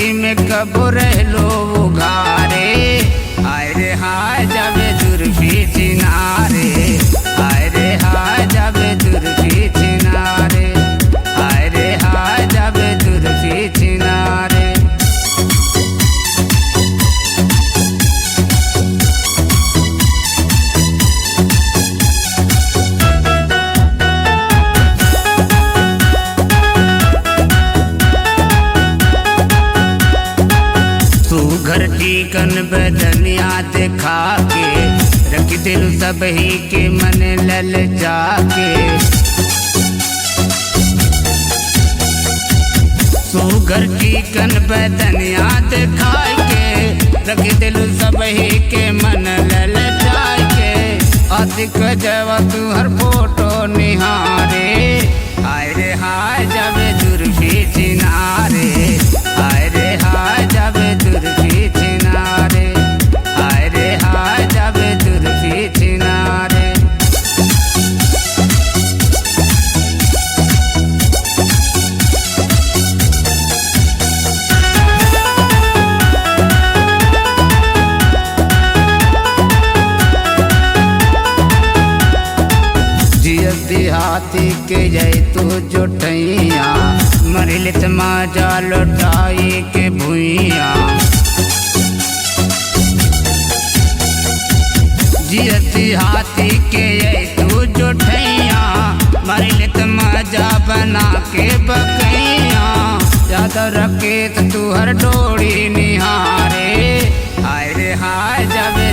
गली में कब रहलो उघारे, आय रे हाय जाबे जुर्फी चिनारे, आय रे हाय जाबे जुर्फी चिनारे, आय रे हाय जाबे जुर्फी चिनारे। घर टीकन बदनिया देखा के रख दिल सब ही के मन लल जाके, सुगर टीकन बदनिया देखा के रख दिल सब ही के मन लल जाके। अधिक जवा तू हर फोटो निहारे, आय रे हाय जाबे जुर्फी चिनारे, आय रे हाय जाबे जुर्फी चिनारे, आय रे हाय जाबे जुर्फी चिनारे। देहाती के जय तू जोठैया, मरिलित माजा लौटाई के भुइया। जियती हाथी के जय तू जोठैया, मरिलित माजा बना के बकैया। ज्यादा रकेत तू हर डोरी निहारे, आय रे हाय जाबे